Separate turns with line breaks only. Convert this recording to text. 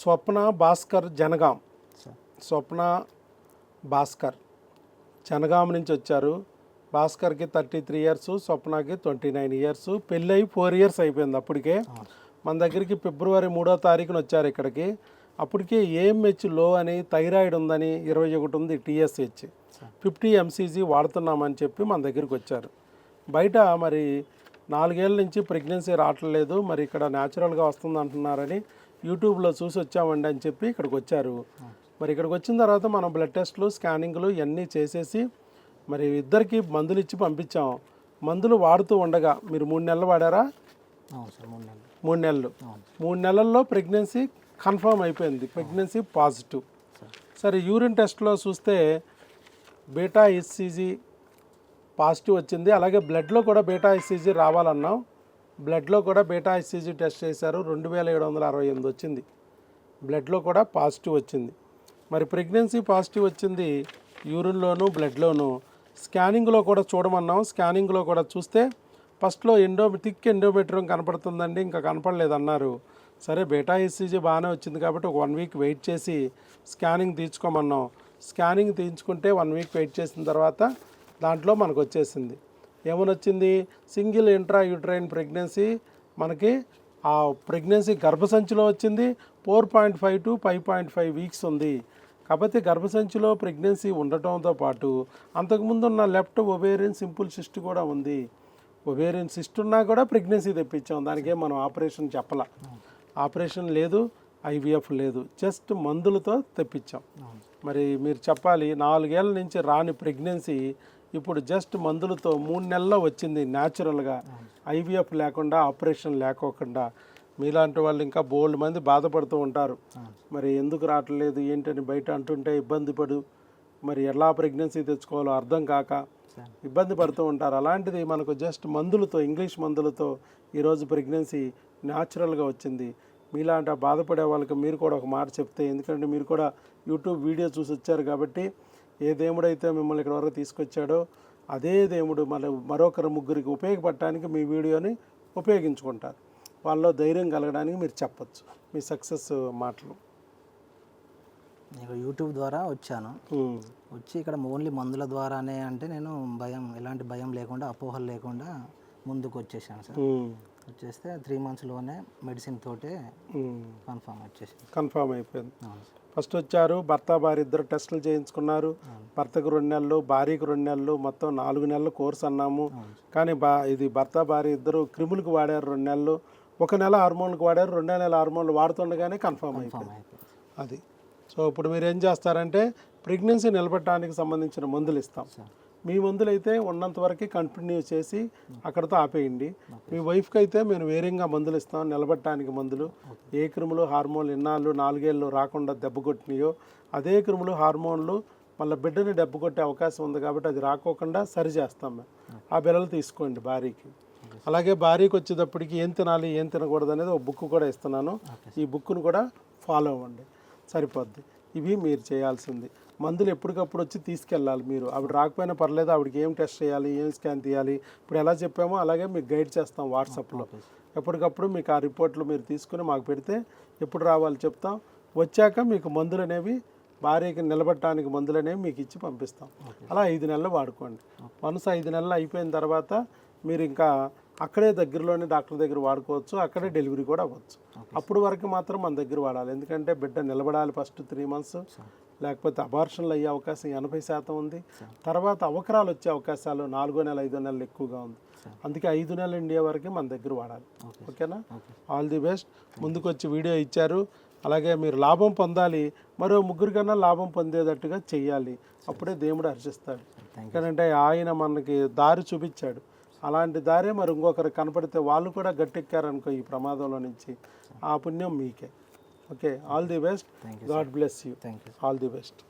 స్వప్న భాస్కర్ జనగాం. స్వప్న భాస్కర్ జనగాం నుంచి వచ్చారు. భాస్కర్కి 33 years, స్వప్నకి 29 years. పెళ్ళి 4 ఇయర్స్ అయిపోయింది అప్పటికే. మన దగ్గరికి ఫిబ్రవరి 3వ తారీఖున వచ్చారు ఇక్కడికి. అప్పటికే ఏఎంహెచ్ లో అని, థైరాయిడ్ ఉందని, 21 ఉంది టీఎస్హెచ్, 50 ఎంసీజీ వాడుతున్నామని చెప్పి మన దగ్గరికి వచ్చారు. బయట మరి 4 ఏళ్ళ నుంచి ప్రెగ్నెన్సీ రావట్లేదు, మరి ఇక్కడ న్యాచురల్గా వస్తుంది అంటున్నారని యూట్యూబ్లో చూసి వచ్చామండి అని చెప్పి ఇక్కడికి వచ్చారు. మరి ఇక్కడికి వచ్చిన తర్వాత మనం బ్లడ్ టెస్ట్లు, స్కానింగ్లు ఇవన్నీ చేసేసి మరి ఇద్దరికి మందులు ఇచ్చి పంపించాం. మందులు వాడుతూ ఉండగా మీరు 3 నెలలు వాడారా? 3 నెలలు. 3 నెలల్లో ప్రెగ్నెన్సీ కన్ఫర్మ్ అయిపోయింది, ప్రెగ్నెన్సీ పాజిటివ్. సరే, యూరిన్ టెస్ట్లో చూస్తే బీటా హెచ్సిజీ పాజిటివ్ వచ్చింది. అలాగే బ్లడ్లో కూడా బీటా హెచ్సిజీ రావాలన్నాం. బ్లడ్లో కూడా బీటా హెచ్సిజీ టెస్ట్ చేశారు, 2768 వచ్చింది. బ్లడ్లో కూడా పాజిటివ్ వచ్చింది. మరి ప్రెగ్నెన్సీ పాజిటివ్ వచ్చింది యూరిన్లోను, బ్లడ్లోను. స్కానింగ్లో కూడా చూడమన్నాం. స్కానింగ్లో కూడా చూస్తే ఫస్ట్లో థిక్ ఎండోమెట్రియం కనపడుతుందండి, ఇంకా కనపడలేదన్నారు. సరే, బీటా హెచ్సిజీ బాగానే వచ్చింది కాబట్టి ఒక 1 వీక్ వెయిట్ చేసి స్కానింగ్ తీయించుకోమన్నాం. స్కానింగ్ తీయించుకుంటే 1 వీక్ వెయిట్ చేసిన తర్వాత దాంట్లో మనకు వచ్చేసింది. ఏమని వచ్చింది? Single intra uterine pregnancy. మనకి ఆ ప్రెగ్నెన్సీ గర్భసంచిలో వచ్చింది. 4.5 to 5.5 వీక్స్ ఉంది. కాబట్టి గర్భసంచిలో ప్రెగ్నెన్సీ ఉండటంతో పాటు అంతకుముందు ఉన్న లెఫ్ట్ ఒవేరియన్ సింపుల్ సిస్ట్ కూడా ఉంది. ఒవేరియన్ సిస్ట్ ఉన్నా కూడా ప్రెగ్నెన్సీ తెప్పించాం. దానికే మనం ఆపరేషన్ చెప్పాల. ఆపరేషన్ లేదు, ఐవీఎఫ్ లేదు, జస్ట్ మందులతో తెప్పించాం. మరి మీరు చెప్పాలి, 4 ఏళ్ళ నుంచి రాని ప్రెగ్నెన్సీ ఇప్పుడు జస్ట్ మందులతో 3 నెలల్లో వచ్చింది న్యాచురల్గా, ఐవీఎఫ్ లేకుండా, ఆపరేషన్ లేకోకుండా. మీలాంటి వాళ్ళు ఇంకా బోల్డ్ మంది బాధపడుతూ ఉంటారు, మరి ఎందుకు రావట్లేదు ఏంటని బయట అంటుంటే ఇబ్బంది పడు, మరి ఎలా ప్రెగ్నెన్సీ తెచ్చుకోవాలో అర్థం కాక ఇబ్బంది పడుతూ ఉంటారు. అలాంటిది మనకు జస్ట్ మందులతో, ఇంగ్లీష్ మందులతో ఈరోజు ప్రెగ్నెన్సీ న్యాచురల్గా వచ్చింది. మీలాంటి బాధపడే వాళ్ళకి మీరు కూడా ఒక మాట చెప్తే, ఎందుకంటే మీరు కూడా యూట్యూబ్ వీడియో చూసి వచ్చారు కాబట్టి, ఏ దేవుడైతే మిమ్మల్ని ఇక్కడ వరకు తీసుకొచ్చాడో అదే దేవుడు మరొకరు ముగ్గురికి ఉపయోగపడటానికి మీ వీడియోని ఉపయోగించుకుంటారు. వాళ్ళలో ధైర్యం కలగడానికి మీరు చెప్పచ్చు మీ సక్సెస్ మాటలు.
నేను యూట్యూబ్ ద్వారా వచ్చాను. వచ్చి ఇక్కడ ఓన్లీ మందుల ద్వారానే అంటే నేను ఎలాంటి భయం లేకుండా, అపోహలు లేకుండా ముందుకు వచ్చేసాను సార్. వచ్చేస్తే 3 monthsలోనే మెడిసిన్ తోటే
కన్ఫర్మ్ అయిపోయింది. ఫస్ట్ వచ్చారు, భర్త భార్య ఇద్దరు టెస్టులు చేయించుకున్నారు. భర్తకు 2 నెలలు, భార్యకు 2 నెలలు, మొత్తం 4 నెలల కోర్స్ అన్నాము. కానీ ఇది భర్త భార్య ఇద్దరు క్రిములకు వాడారు 2 నెలలు, 1 నెల హార్మోన్లకు వాడారు. 2వ నెల హార్మోన్లు వాడుతుండగానే కన్ఫర్మ్ అయిపోయింది అది. సో ఇప్పుడు మీరు ఏం చేస్తారంటే ప్రెగ్నెన్సీ నిలబెట్టడానికి సంబంధించిన మందులు ఇస్తాం. మీ మందులు అయితే ఉన్నంత వరకు కంటిన్యూ చేసి అక్కడితో ఆపేయండి. మీ వైఫ్కి అయితే మేము వేరేగా మందులు ఇస్తాం, నిలబెట్టడానికి మందులు. ఏ క్రిములు, హార్మోన్లు ఇన్నాళ్ళు 4 ఏళ్ళు రాకుండా దెబ్బ కొట్టినాయో అదే క్రిములు, హార్మోన్లు మళ్ళీ బిడ్డని దెబ్బ కొట్టే అవకాశం ఉంది కాబట్టి అది రాకోకుండా సరి చేస్తాం మేము. ఆ బిళ్ళలు తీసుకోండి భార్యకి. అలాగే భార్యకి వచ్చేటప్పటికి ఏం తినాలి, ఏం తినకూడదు అనేది ఒక బుక్ కూడా ఇస్తున్నాను. ఈ బుక్ను కూడా ఫాలో అవ్వండి, సరిపోద్ది. ఇవి మీరు చేయాల్సింది. మందులు ఎప్పటికప్పుడు వచ్చి తీసుకెళ్ళాలి మీరు. ఆవిడ రాకపోయినా పర్లేదు, ఆవిడకి ఏం టెస్ట్ చేయాలి, ఏం స్కాన్ తీయాలి, ఇప్పుడు ఎలా చెప్పామో అలాగే మీకు గైడ్ చేస్తాం వాట్సాప్లో. ఎప్పటికప్పుడు మీకు ఆ రిపోర్ట్లు మీరు తీసుకుని మాకు పెడితే ఎప్పుడు రావాలి చెప్తాం. వచ్చాక మీకు మందులు అనేవి, భార్యకి నిలబెట్టడానికి మందులు అనేవి మీకు ఇచ్చి పంపిస్తాం. అలా 5 నెలలు వాడుకోండి. వన్స్ 5 నెలలు అయిపోయిన తర్వాత మీరు ఇంకా అక్కడే దగ్గరలోనే డాక్టర్ దగ్గర వాడుకోవచ్చు, అక్కడే డెలివరీ కూడా అవ్వచ్చు. అప్పుడు వరకు మాత్రం మన దగ్గర వాడాలి, ఎందుకంటే బిడ్డ నిలబడాలి ఫస్ట్ 3 months. లేకపోతే అబార్షన్లు అయ్యే అవకాశం 80% ఉంది. తర్వాత అవకరాలు వచ్చే అవకాశాలు 4వ నెల, 5వ నెలలు ఎక్కువగా ఉంది. అందుకే 5 నెలలు ఇండియా వరకు మన దగ్గర వాడాలి. ఓకేనా? All the best. ముందుకు వచ్చి వీడియో ఇచ్చారు, అలాగే మీరు లాభం పొందాలి, మరో 3 కన్నా లాభం పొందేటట్టుగా చెయ్యాలి. అప్పుడే దేవుడు హర్షిస్తాడు. ఎందుకంటే ఆయన మనకి దారి చూపించాడు. అలాంటి దారే మరి ఇంకొకరు కనపడితే వాళ్ళు కూడా గట్టెక్కారనుకో ఈ ప్రమాదంలో నుంచి, ఆ పుణ్యం మీకే. Okay, all the best. God bless you. All the best.